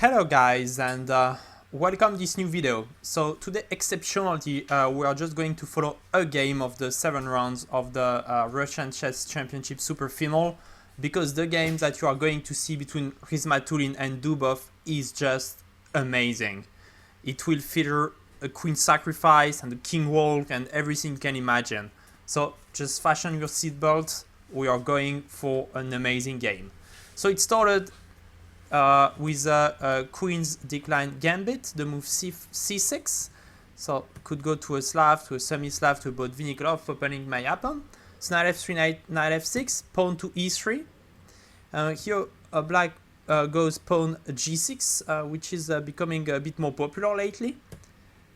Hello guys, and welcome to this new video. So today exceptionally we are just going to follow a game of the 7 rounds of the Russian Chess Championship Super Final, because the game that you are going to see between Khismatullin and Dubov is just amazing. It will feature a queen sacrifice and a king walk and everything you can imagine. So just fasten your seatbelts, we are going for an amazing game. So it started with a queen's decline gambit, the move c6. So could go to a Slav, to a semi-Slav, to a Botvinnikov, opening my pawn. So knight f3, knight f6, pawn to e3. Here black goes pawn g6, which is becoming a bit more popular lately.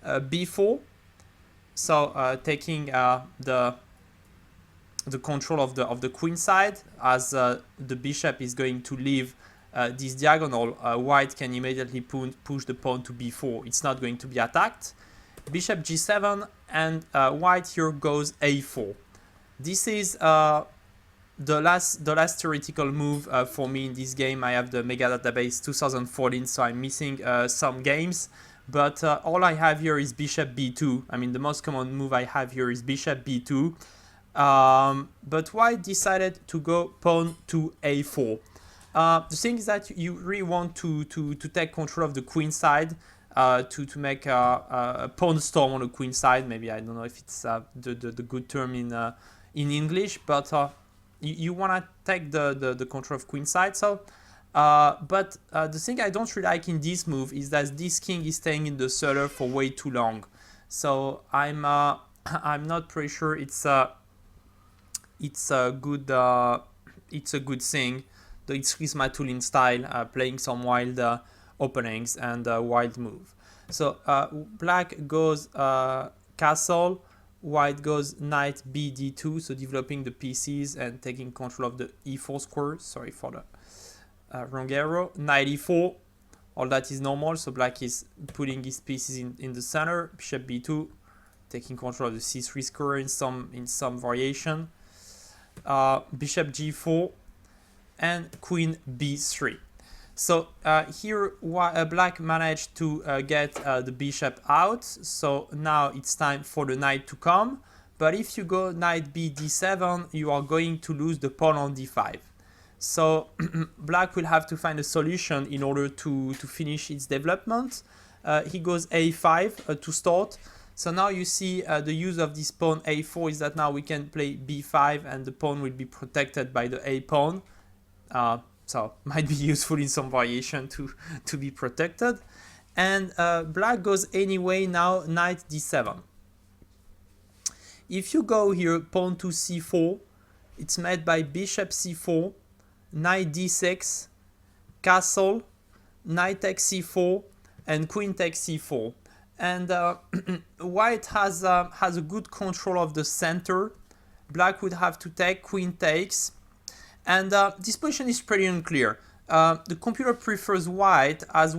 b4, so taking the control of the queen side, as the bishop is going to leave this diagonal. White can immediately push the pawn to b4. It's not going to be attacked. Bishop g7, and white here goes a4. This is the last theoretical move for me in this game. I have the Mega Database 2014, so I'm missing some games. But all I have here is bishop b2. I mean, the most common move I have here is bishop b2. But white decided to go pawn to a4. The thing is that you really want to take control of the queen side, to make a pawn storm on the queen side. Maybe, I don't know if it's the good term in English, but you want to take the control of queen side. So, but the thing I don't really like in this move is that this king is staying in the cellar for way too long. So I'm not pretty sure it's a good thing. It's Khismatullin style, playing some wild openings and wild move. So black goes castle, white goes knight b d2, so developing the pieces and taking control of the e4 square. Sorry for the wrong arrow. Knight e4, all that is normal, so black is putting his pieces in the center. Bishop b2, taking control of the c3 square in some variation. Bishop g4, and queen b3. So here black managed to get the bishop out, so now it's time for the knight to come. But if you go knight b d7, you are going to lose the pawn on d5. So black will have to find a solution in order to finish its development. He goes a5 to start. So now you see the use of this pawn a4 is that now we can play b5 and the pawn will be protected by the a pawn. So might be useful in some variation to be protected. And black goes anyway now knight d7. If you go here pawn to c4, it's met by bishop c4, knight d6, castle, knight takes c4, and queen takes c4. And white has a good control of the center. Black would have to take, queen takes. And this position is pretty unclear. The computer prefers white, as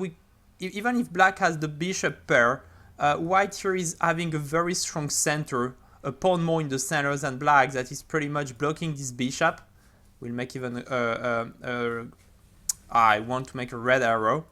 even if black has the bishop pair, white here is having a very strong center, a pawn more in the center than black, that is pretty much blocking this bishop. We'll make even I want to make a red arrow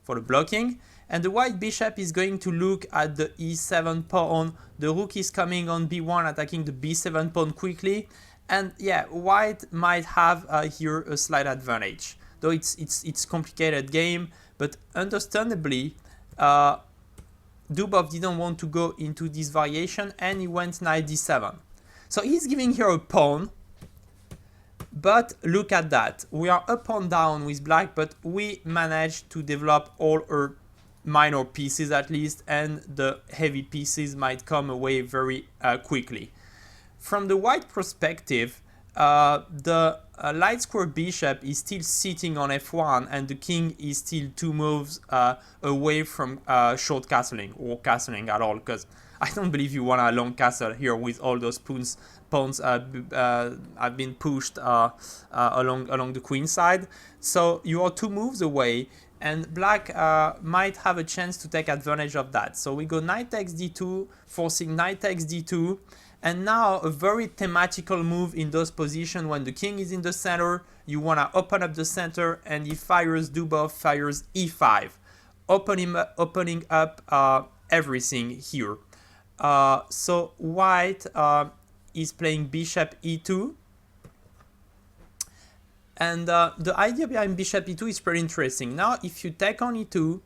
for the blocking. And the white bishop is going to look at the e7 pawn. The rook is coming on b1, attacking the b7 pawn quickly. And yeah, white might have here a slight advantage. Though it's complicated game, but understandably, Dubov didn't want to go into this variation and he went knight d7. So he's giving here a pawn. But look at that. We are up and down with black, but we managed to develop all our minor pieces at least, and the heavy pieces might come away very quickly. From the white perspective, the light square bishop is still sitting on f1 and the king is still 2 moves away from short castling or castling at all, because I don't believe you want a long castle here with all those pawns have been pushed along the queen side. So you are 2 moves away, and black might have a chance to take advantage of that. So we go knight takes d2, forcing knight takes d2, And now a very thematical move in those positions when the king is in the center, you want to open up the center, and he fires Dubov, fires e5, opening up everything here. So white is playing bishop e2. And the idea behind bishop e2 is pretty interesting. Now if you take on e2,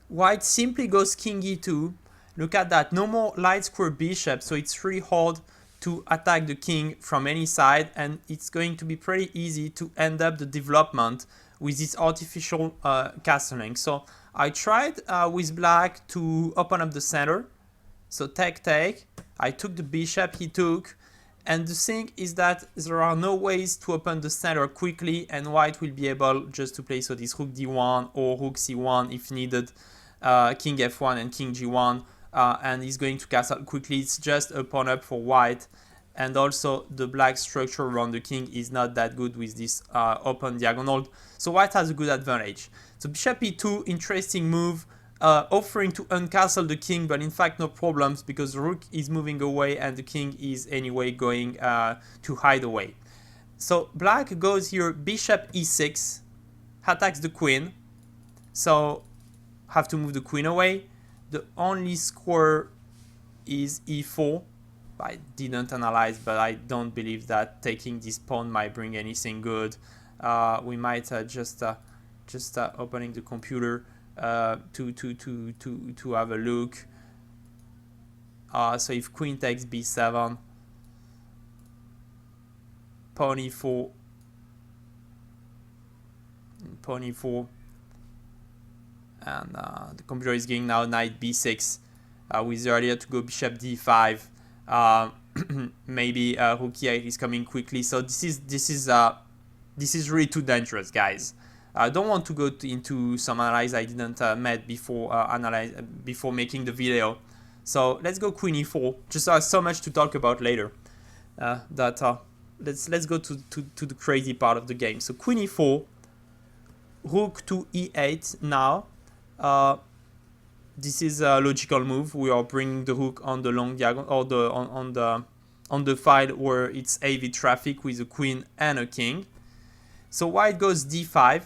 white simply goes king e2. Look at that, no more light square bishop, so it's really hard to attack the king from any side, and it's going to be pretty easy to end up the development with this artificial castling. So I tried with black to open up the center, so take, I took the bishop, he took, and the thing is that there are no ways to open the center quickly, and white will be able just to play so this rook d1 or rook c1 if needed, king f1 and king g1. And he's going to castle quickly. It's just a pawn up for white, and also the black structure around the king is not that good with this open diagonal, so white has a good advantage. So bishop e2, interesting move, offering to uncastle the king, but in fact no problems because the rook is moving away and the king is anyway going to hide away. So black goes here bishop e6, attacks the queen, so have to move the queen away. The only square is e4. I didn't analyze, but I don't believe that taking this pawn might bring anything good. We might just opening the computer to have a look. So if queen takes b7, pawn e4, and the computer is getting now knight b6 with earlier to go bishop d5. Maybe rook e8 is coming quickly. So this is really too dangerous, guys. I don't want to go into some analysis I didn't met before making the video. So let's go queen e4. Just so much to talk about later. Let's go to the crazy part of the game. So queen e4, rook to e8 now. This is a logical move. We are bringing the rook on the long diagonal, or on the file where it's AV traffic with a queen and a king. So white goes d5,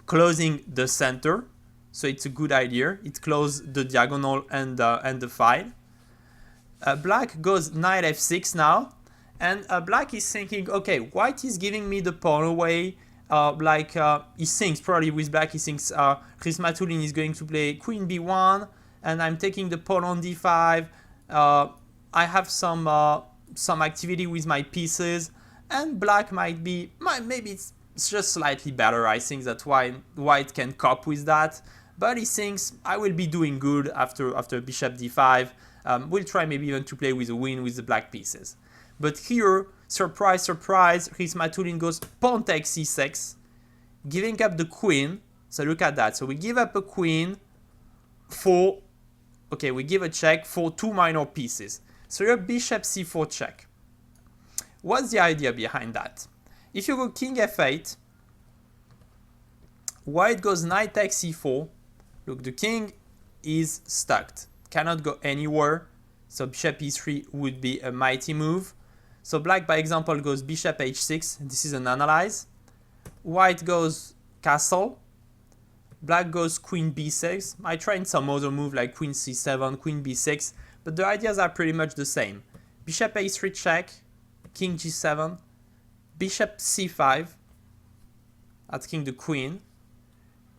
closing the center. So it's a good idea. It closes the diagonal and the file. Black goes knight f6 now, and black is thinking, okay, white is giving me the pawn away. He thinks, probably with black, he thinks Khismatullin is going to play queen b1, and I'm taking the pawn on d5. I have some activity with my pieces, and black maybe it's just slightly better. I think that's why white can cope with that, but he thinks I will be doing good after bishop d5. We'll try maybe even to play with a win with the black pieces. But here, surprise, surprise, Khismatullin goes pawn takes c6, giving up the queen. So look at that. So we give up a queen for, okay, we give a check for two minor pieces. So your bishop c4 check. What's the idea behind that? If you go king f8, white goes knight takes c4. Look, the king is stuck, cannot go anywhere. So bishop e3 would be a mighty move. So black, by example, goes bishop h6. This is an analyze. White goes castle. Black goes queen b6. I tried some other move like queen c7, queen b6, but the ideas are pretty much the same. Bishop a3 check, king g7, bishop c5, asking the queen,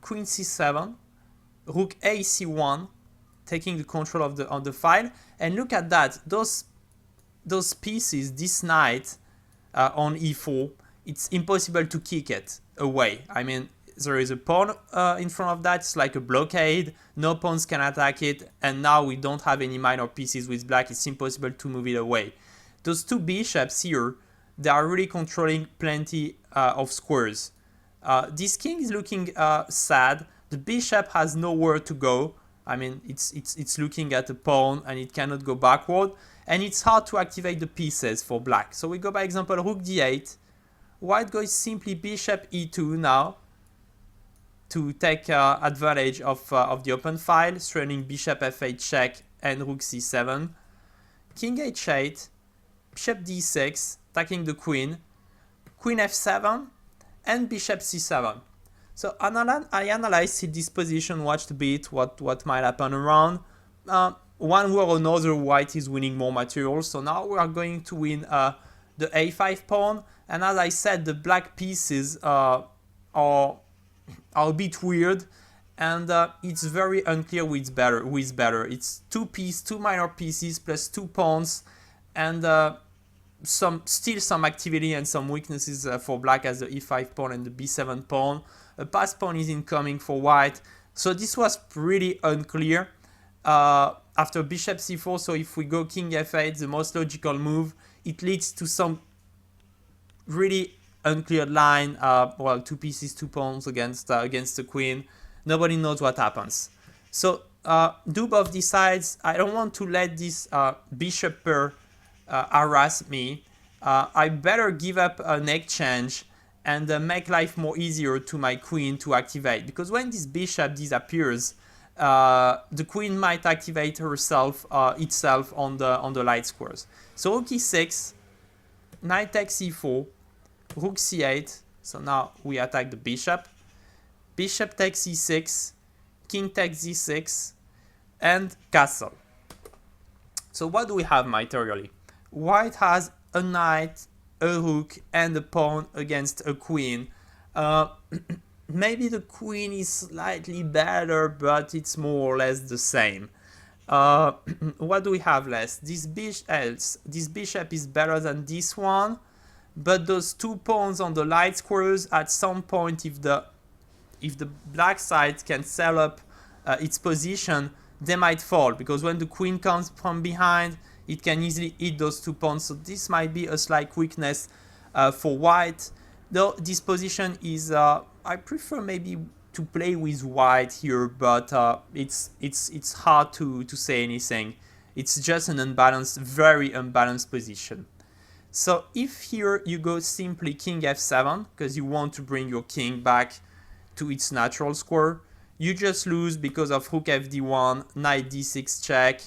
queen c7, rook a c1, taking the control of the file. And look at that, those pieces, this knight on e4, it's impossible to kick it away. I mean, there is a pawn in front of that. It's like a blockade. No pawns can attack it. And now we don't have any minor pieces with black. It's impossible to move it away. Those two bishops here, they are really controlling plenty of squares. This king is looking sad. The bishop has nowhere to go. I mean, it's looking at a pawn and it cannot go backward. And it's hard to activate the pieces for black. So we go, by example, rook d8. White goes simply bishop e2 now to take advantage of the open file, threatening bishop f8 check and rook c7. king h8, bishop d6, attacking the queen, queen f7, and bishop c7. So I analyzed this position, watched a bit what might happen around. One way or another, white is winning more material. So now we are going to win the a5 pawn. And as I said, the black pieces are a bit weird. And it's very unclear who is better. It's two minor pieces plus 2 pawns. And still some activity and some weaknesses for black as the e5 pawn and the b7 pawn. A pass pawn is incoming for white. So this was pretty unclear. After bishop c4, so if we go king f8, the most logical move, it leads to some really unclear line. Well, 2 pieces, 2 pawns against the queen. Nobody knows what happens. So Dubov decides, I don't want to let this bishop pair harass me. I better give up an exchange and make life more easier to my queen to activate. Because when this bishop disappears, the queen might activate itself on the light squares. So rook e6, knight takes c4, rook c8. So now we attack the bishop. Bishop takes e6, king takes d6, and castle. So what do we have materially? White has a knight, a rook, and a pawn against a queen. Maybe the queen is slightly better, but it's more or less the same. What do we have left? This bishop is better than this one, but those 2 pawns on the light squares, at some point, if the black side can sell up its position, they might fall, because when the queen comes from behind, it can easily hit those 2 pawns. So this might be a slight weakness for white. Though this position is, I prefer maybe to play with white here, but it's hard to say anything. It's just an unbalanced, very unbalanced position. So if here you go simply king f7, because you want to bring your king back to its natural square, you just lose because of rook fd1, knight d6 check.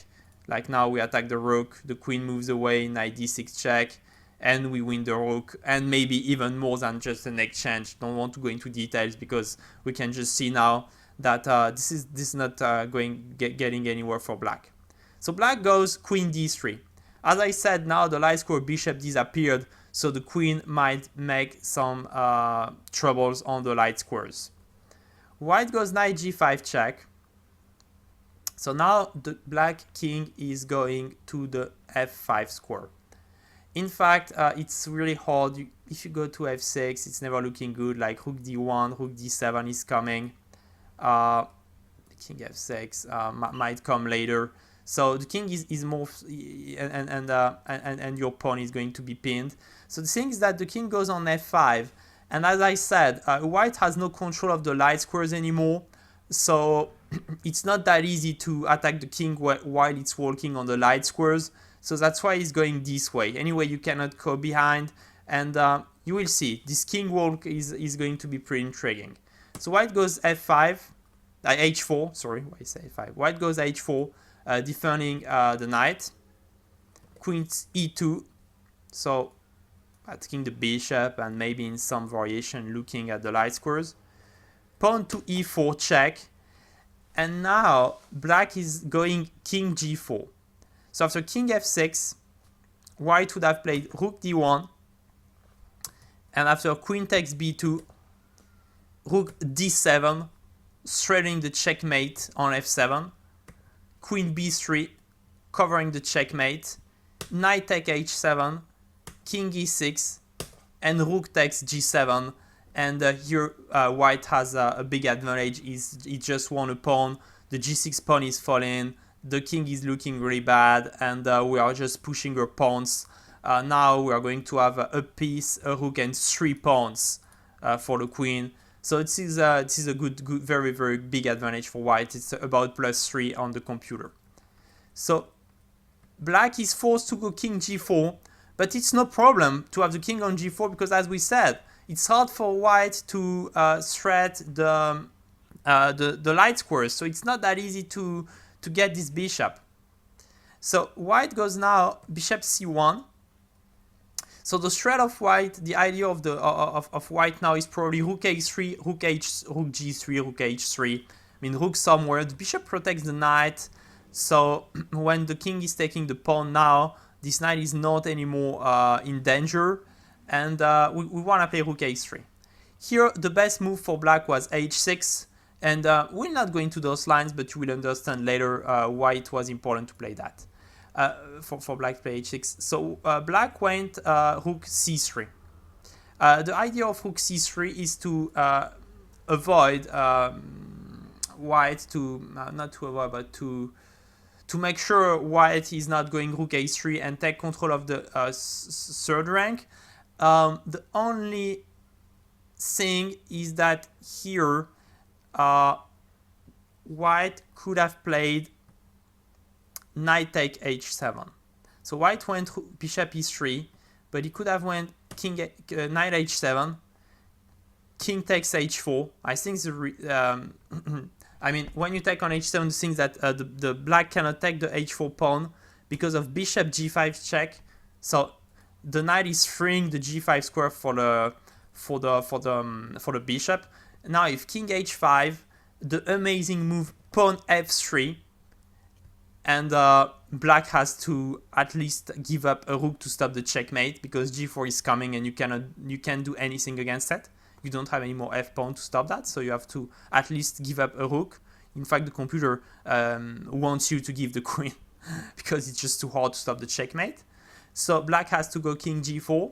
Like now we attack the rook, the queen moves away, knight d6 check, and we win the rook, and maybe even more than just an exchange. Don't want to go into details because we can just see now that this is not getting anywhere for black. So black goes queen d3. As I said, now the light square bishop disappeared, so the queen might make some troubles on the light squares. White goes knight g5 check. So now the black king is going to the f5 square. In fact, it's really hard. If you go to f6, it's never looking good. Like rook d1, rook d7 is coming. King f6 might come later. So the king is more, and your pawn is going to be pinned. So the thing is that the king goes on f5, and as I said, white has no control of the light squares anymore. So it's not that easy to attack the king while it's walking on the light squares. So that's why he's going this way. Anyway, you cannot go behind, and you will see this king walk is going to be pretty intriguing. So white goes f5, h4. Sorry, why I say f5? White goes h4, defending the knight. Queen e2. So attacking the bishop and maybe in some variation looking at the light squares. Pawn to e4 check, and now black is going king g4. So after king f6, white would have played rook d1, and after queen takes b2, rook d7, threading the checkmate on f7, queen b3, covering the checkmate, knight take h7, king e6, and rook takes g7. And here white has a big advantage. He just won a pawn. The g6 pawn is falling. The king is looking really bad, and we are just pushing our pawns. Now we are going to have a piece, a rook, and 3 pawns for the queen. So this is a good, very, very big advantage for white. It's about +3 on the computer. So black is forced to go king g4, but it's no problem to have the king on g4 because, as we said, it's hard for white to thread the light squares, so it's not that easy to get this bishop. So white goes now bishop c1. So the threat of white, the idea of the of white now is probably rook a3, rook g3, rook h3. I mean, rook somewhere. The bishop protects the knight. So when the king is taking the pawn now, this knight is not anymore in danger. And we want to play rook a3. Here, the best move for black was h6. And we're not going to those lines, but you will understand later why it was important to play that. For black to play h6. So black went rook c3. The idea of rook c3 is to avoid white to, not to avoid, but to make sure white is not going rook a3 and take control of the third rank. The only thing is that here white could have played knight take h7. So white went bishop e3, but he could have went king knight h7, king takes h4. I think I mean, when you take on h7, the thing that the black cannot take the h4 pawn because of bishop g5 check. So the knight is freeing the g5 square for the bishop. Now if king h5, the amazing move pawn f3. And black has to at least give up a rook to stop the checkmate because g4 is coming and you can't do anything against it. You don't have any more f pawn to stop that, so you have to at least give up a rook. In fact, the computer wants you to give the queen because it's just too hard to stop the checkmate. So black has to go king g4,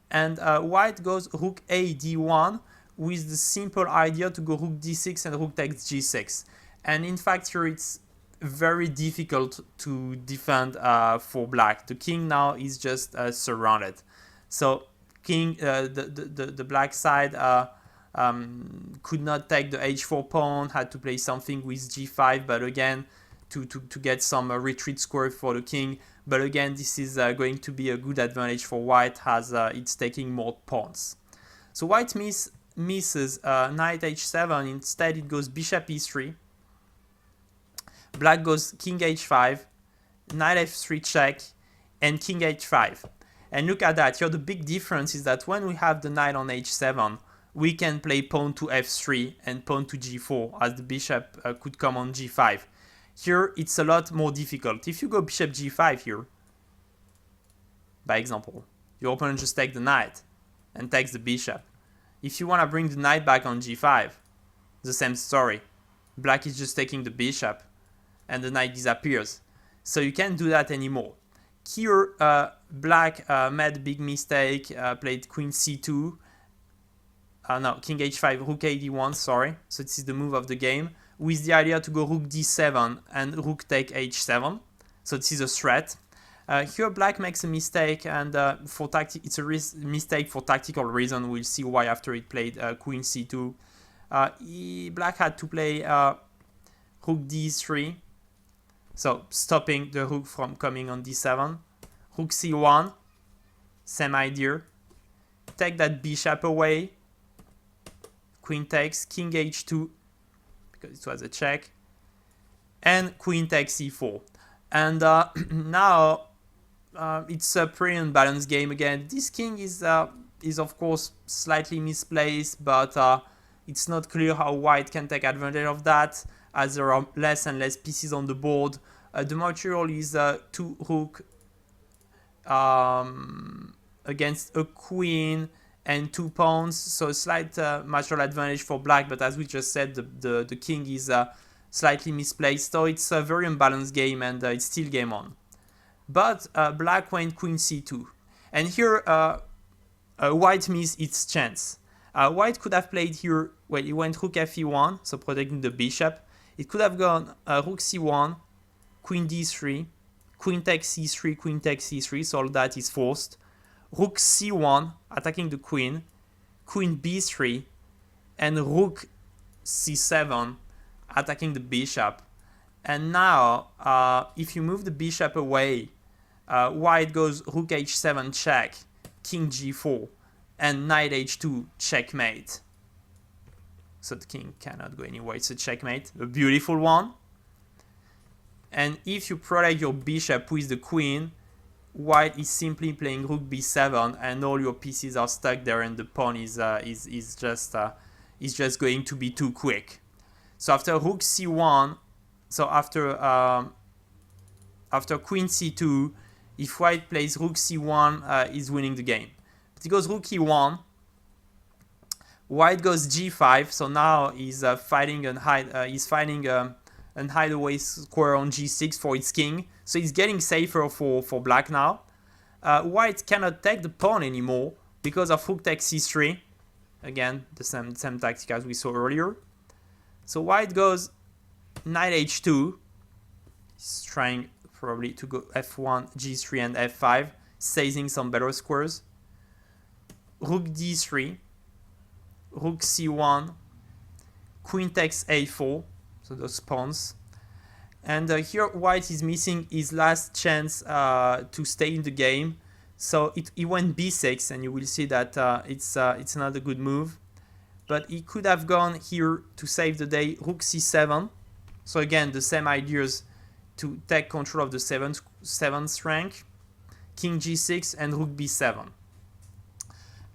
and white goes rook a d1 with the simple idea to go rook d6 and rook takes g6. And in fact, here it's very difficult to defend for black. The king now is just surrounded. So king, the black side could not take the h4 pawn, had to play something with g5, but again to get some retreat square for the king. But again, this is going to be a good advantage for white as it's taking more pawns. So white misses knight h7. Instead it goes bishop e3. Black goes king h5, knight f3 check, and king h5. And look at that. Here the big difference is that when we have the knight on h7, we can play pawn to f3 and pawn to g4 as the bishop could come on g5. Here it's a lot more difficult. If you go bishop g5 here, by example, your opponent just takes the knight and takes the bishop. If you want to bring the knight back on g5, the same story. Black is just taking the bishop and the knight disappears. So you can't do that anymore. Here, black made a big mistake, played queen c2. No, king h5, rook a d1, sorry. So this is the move of the game, with the idea to go rook d7 and rook take h7. So this is a threat. Here black makes a mistake, and it's a mistake for tactical reason. We'll see why after it played queen c2. Black had to play rook d3. So stopping the rook from coming on d7. Rook c1, same idea. Take that bishop away. Queen takes, king h2, because it was a check. And queen takes e4. And now it's a pretty unbalanced game again. This king is of course slightly misplaced, but it's not clear how white can take advantage of that, as there are less and less pieces on the board. The material is 2 rook against a queen and 2 pawns, so a slight material advantage for black, but as we just said, the king is slightly misplaced, so it's a very unbalanced game, and it's still game on. But black went queen c2, and here white missed its chance. White could have played here, well, he went rook fe1, so protecting the bishop. It could have gone rook c1, queen d3, queen takes c3, queen takes c3, so all that is forced. Rook c1, attacking the queen, queen b3, and rook c7, attacking the bishop. And now, if you move the bishop away, white goes rook h7 check, king g4, and knight h2 checkmate. So the king cannot go anywhere, it's a checkmate, a beautiful one. And if you protect your bishop with the queen, white is simply playing rook b7, and all your pieces are stuck there, and the pawn is just going to be too quick. So after rook c1, so after queen c2, if white plays rook c1, is winning the game. But he goes rook e1. White goes g5. So now he's fighting an hideaway square on g6 for its king. So he's getting safer for black now. White cannot take the pawn anymore because of rook takes c3. Again, the same tactic as we saw earlier. So white goes knight h2. He's trying probably to go f1, g3, and f5, seizing some better squares. Rook d3, rook c1, queen takes a4, so those pawns. And here white is missing his last chance to stay in the game. So he went b6, and you will see that it's not a good move. But he could have gone here to save the day, rook c7. So again, the same ideas to take control of the 7th rank, king g6, and rook b7.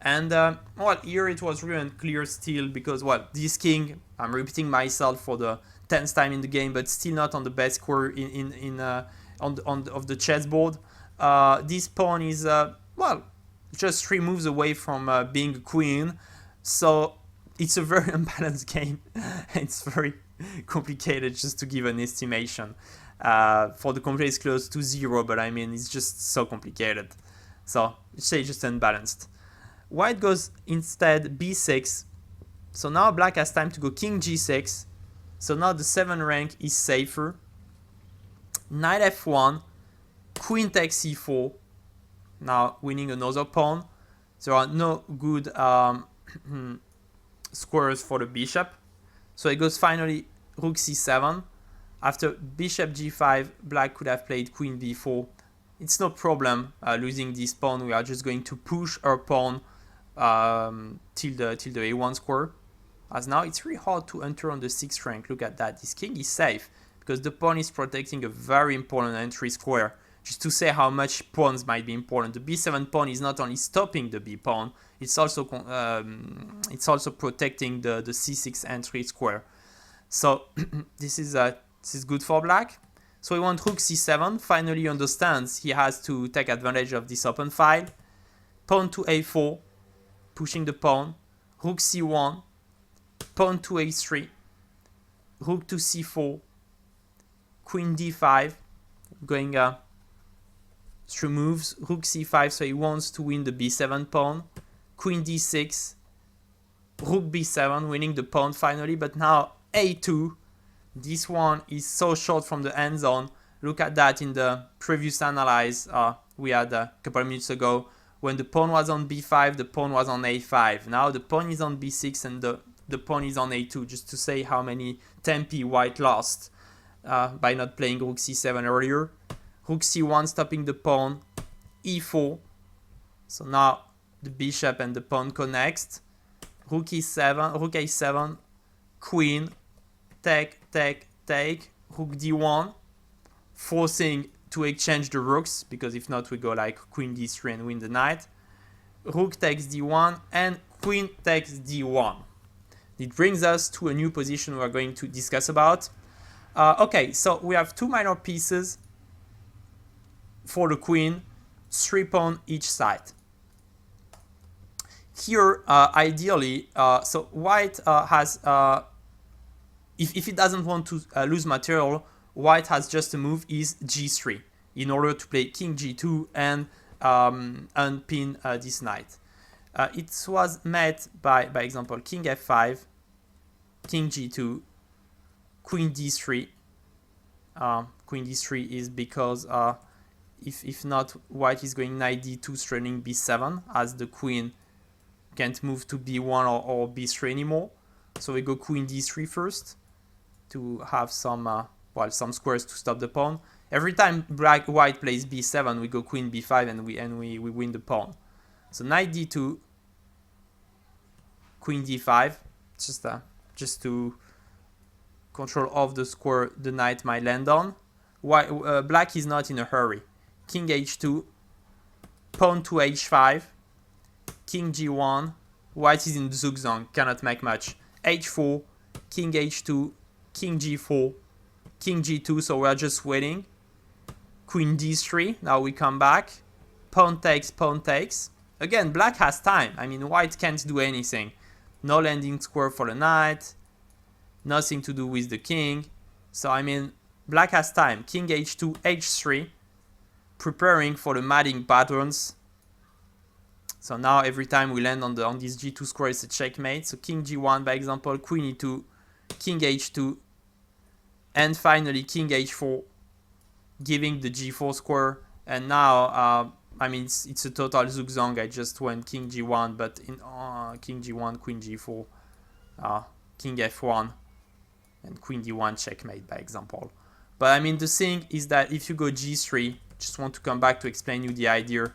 And well, here it was really unclear still because, well, this king, I'm repeating myself for the 10th time in the game, but still not on the best square of the chessboard. This pawn is well, just 3 moves away from being a queen, so it's a very unbalanced game. It's very complicated just to give an estimation. For the complete, it's close to 0, but I mean, it's just so complicated. So let's say just unbalanced. White goes instead b6. So now black has time to go king g6. So now the 7th rank is safer. Knight f1, queen takes c4. Now winning another pawn. There are no good squares for the bishop. So it goes finally rook c7. After bishop g5, black could have played queen b4. It's no problem losing this pawn. We are just going to push our pawn till the a1 square. As now it's really hard to enter on the 6th rank. Look at that. This king is safe because the pawn is protecting a very important entry square. Just to say how much pawns might be important. The b7 pawn is not only stopping the b pawn, it's also protecting the c6 entry square. So this is good for black. So we want rook c7. Finally understands he has to take advantage of this open file. Pawn to a4, pushing the pawn. Rook c1, pawn to a3, rook to c4, queen d5, going through moves, rook c5, so he wants to win the b7 pawn, queen d6, rook b7, winning the pawn finally, but now a2. This one is so short from the end zone. Look at that in the previous analyze we had a couple of minutes ago. When the pawn was on b5, the pawn was on a5. Now the pawn is on b6 and the pawn is on a2, just to say how many tempi white lost by not playing rook c7 earlier. Rook c1 stopping the pawn, e4. So now the bishop and the pawn connect. Rook e7, rook a7, queen, take, rook d1, forcing to exchange the rooks, because if not we go like queen d3 and win the knight. Rook takes d1 and queen takes d1. It brings us to a new position we're going to discuss about. Okay, so we have 2 minor pieces for the queen, 3 pawns each side. Here, ideally, so white has, if it doesn't want to lose material, white has just a move is g3 in order to play king g2 and unpin this knight. It was met by example, king f5, king g2, queen d3. Queen d3 is because if not, white is going knight d2 threatening b7, as the queen can't move to b1 or b3 anymore. So we go queen d3 first to have some some squares to stop the pawn. Every time white plays b7, we go queen b5 and we win the pawn. So knight d2, queen d5, just to control of the square the knight might land on. Black is not in a hurry. King h2, pawn to h5, king g1, white is in zugzwang, cannot make much. h4, king h2, king g4, king g2, so we're just waiting. Queen d3, now we come back. Pawn takes, pawn takes. Again, black has time. I mean, white can't do anything. No landing square for the knight. Nothing to do with the king. So, I mean, black has time. King h2, h3. Preparing for the matting patterns. So now every time we land on this g2 square, it's a checkmate. So king g1, by example, queen e2, king h2, and finally king h4, giving the g4 square. And now, I mean, it's a total zugzwang. I just went king g1, but in king g1, queen g4, king f1, and queen d1 checkmate, by example. But I mean, the thing is that if you go g3, just want to come back to explain you the idea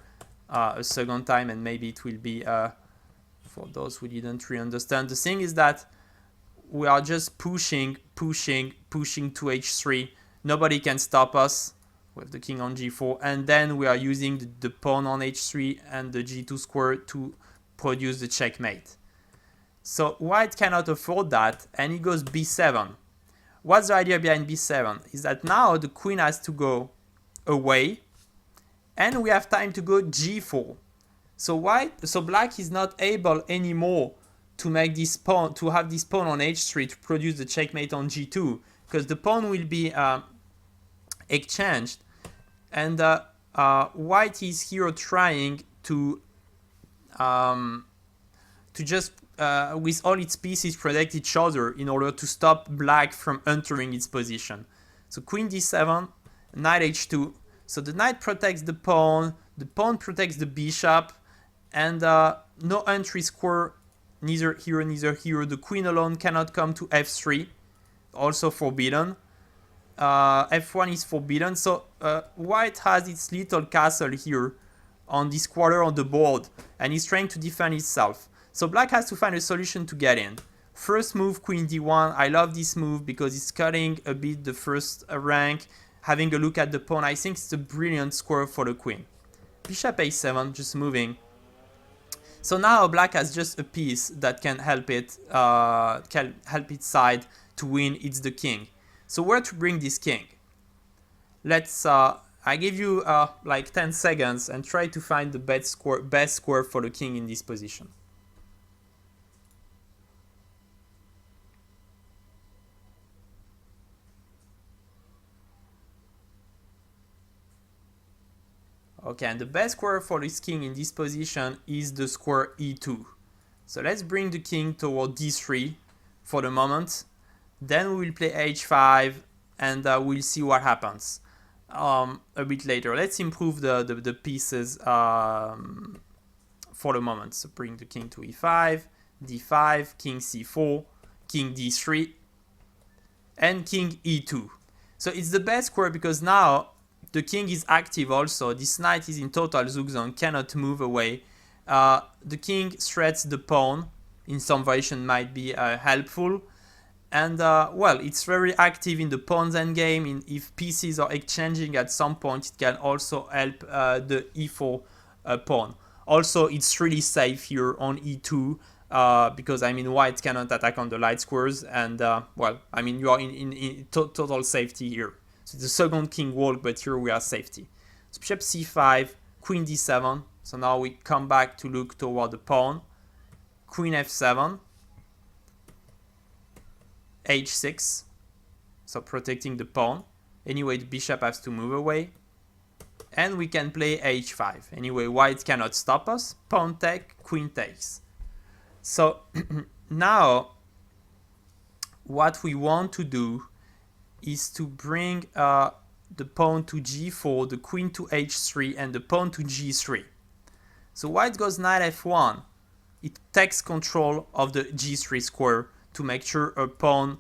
a second time, and maybe it will be for those who didn't really understand. The thing is that we are just pushing to h3. Nobody can stop us with the king on g4, and then we are using the pawn on h3 and the g2 square to produce the checkmate. So white cannot afford that, and he goes b7. What's the idea behind b7? Is that now the queen has to go away, and we have time to go g4. So black is not able anymore to make this pawn, to have this pawn on h3 to produce the checkmate on g2, because the pawn will be exchanged, and white is here trying to just with all its pieces protect each other in order to stop black from entering its position. So queen d7, knight h2. So the knight protects the pawn protects the bishop, and no entry square, neither here, neither here. The queen alone cannot come to f3, also forbidden. f1 is forbidden, so white has its little castle here on this quarter on the board, and is trying to defend itself. So black has to find a solution to get in. First move, queen d1. I love this move because it's cutting a bit the first rank. Having a look at the pawn, I think it's a brilliant square for the queen. Bishop a7, just moving. So now black has just a piece that can help its side to win. It's the king. So where to bring this king? Let's. I give you like 10 seconds and try to find the best square for the king in this position. Okay, and the best square for this king in this position is the square e2. So let's bring the king toward d3 for the moment. Then we will play h5, and we'll see what happens a bit later. Let's improve the pieces for the moment. So bring the king to e5, d5, king c4, king d3, and king e2. So it's the best square because now the king is active also. This knight is in total zugzwang, cannot move away. The king threats the pawn. In some variation might be helpful. And well, it's very active in the pawn's endgame. If pieces are exchanging at some point, it can also help the e4 pawn. Also, it's really safe here on e2 because, I mean, white cannot attack on the light squares. And, well, I mean, you are in total safety here. So it's the second king walk, but here we are safety. So bishop c5, queen d7. So now we come back to look toward the pawn. Queen f7. h6. So protecting the pawn. Anyway, the bishop has to move away. And we can play h5. Anyway, white cannot stop us. Pawn take, queen takes. So now what we want to do is to bring the pawn to g4, the queen to h3, and the pawn to g3. So white goes knight f1. It takes control of the g3 square to make sure a pawn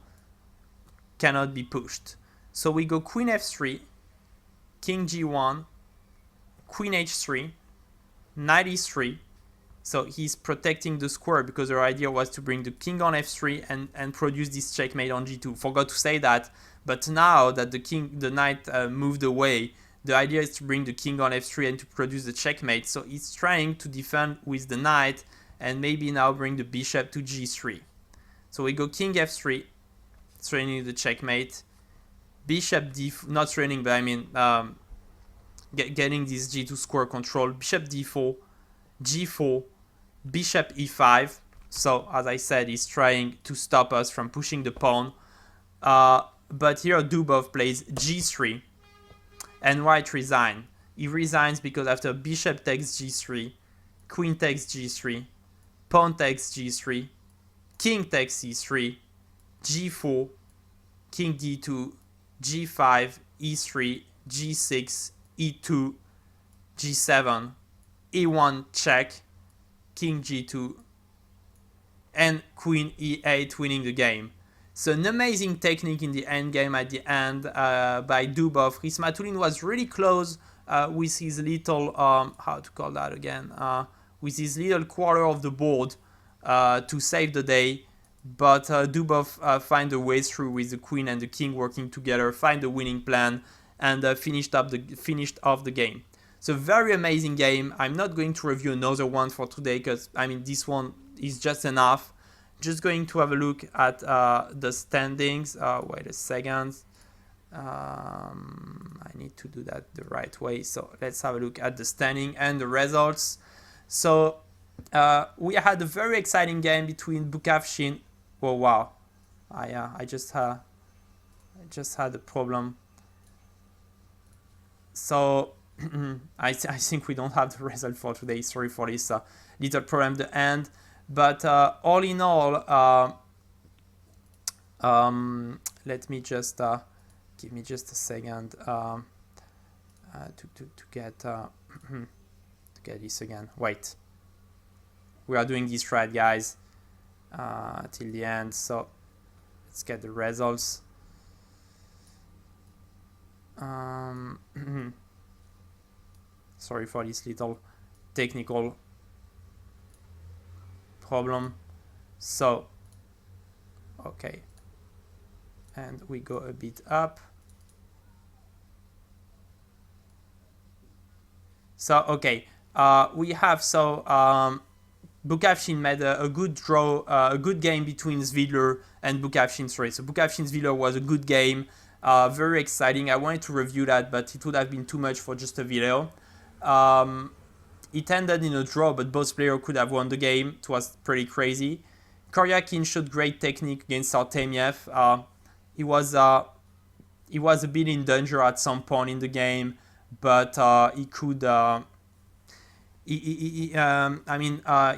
cannot be pushed. So we go queen f3, king g1, queen h3, knight e3, So he's protecting the square because our idea was to bring the king on f3 and produce this checkmate on g2. Forgot to say that, but now that the knight moved away, the idea is to bring the king on f3 and to produce the checkmate. So he's trying to defend with the knight and maybe now bring the bishop to g3. So we go king f3, threatening the checkmate. Bishop d4, not threatening, but I mean getting this g2 square control. Bishop d4, g4, bishop e5. So as I said, he's trying to stop us from pushing the pawn. But here Dubov plays g3 and white resigns. He resigns because after bishop takes g3, queen takes g3, pawn takes g3, king takes e3, g4, king d2, g5, e3, g6, e2, g7, e1 check, king g2, and queen e8 winning the game. So an amazing technique in the endgame at the end by Dubov. Khismatullin was really close with his little, how to call that again, with his little quarter of the board to save the day. But Dubov find a way through with the queen and the king working together, find a winning plan, and finished off the game. So very amazing game. I'm not going to review another one for today because I mean this one is just enough. Just going to have a look at the standings. Wait a second. I need to do that the right way. So let's have a look at the standing and the results. So we had a very exciting game between Bukavshin. Oh wow! I just had a problem. So I think we don't have the result for today. Sorry for this little problem at the end. But all in all, let me just give me just a second to get to get this again. Wait, we are doing this right, guys, till the end. So let's get the results. Sorry for this little technical problem. So okay, and we go a bit up. So okay, we have Bukavshin made a good draw, a good game between Zvidler and Bukavshin. Sorry, so Bukavshin Zvidler was a good game, very exciting. I wanted to review that, but it would have been too much for just a video. It ended in a draw, but both players could have won the game. It was pretty crazy. Koryakin showed great technique against Artemiev. He was a bit in danger at some point in the game, but he could. He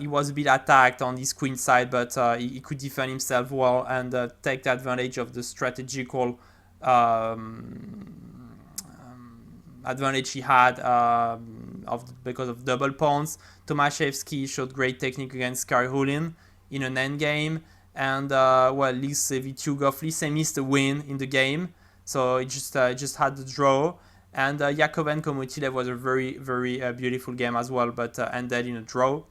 was a bit attacked on his queen side, but he could defend himself well and take advantage of the strategical advantage he had because of double pawns. Tomaszewski showed great technique against Khismatullin in an endgame, and Lise Vityugov. Lise missed a win in the game, so he just had the draw. And Yakovenko Motilev was a very, very beautiful game as well, but ended in a draw.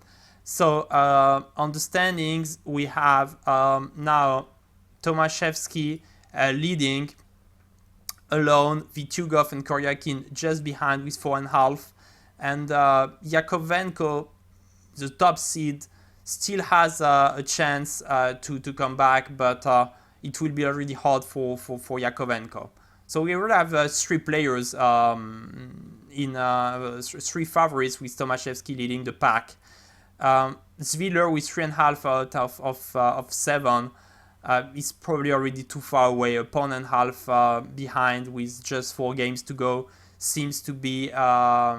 So on the standings, we have now Tomaszewski leading alone, Vityugov and Koryakin just behind with 4.5. And Yakovenko, the top seed, still has a chance to come back, but it will be already hard for Yakovenko. So we will have three players in three favorites, with Tomaszewski leading the pack. Zvidler with 3.5 out of 7 is probably already too far away. A pawn and half behind with just 4 games to go seems to be hard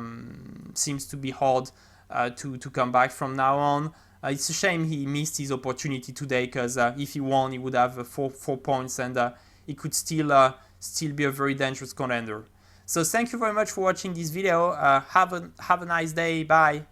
to come back from now on. It's a shame he missed his opportunity today, because if he won, he would have 4 points, and he could still be a very dangerous contender. So thank you very much for watching this video. Have a nice day. Bye.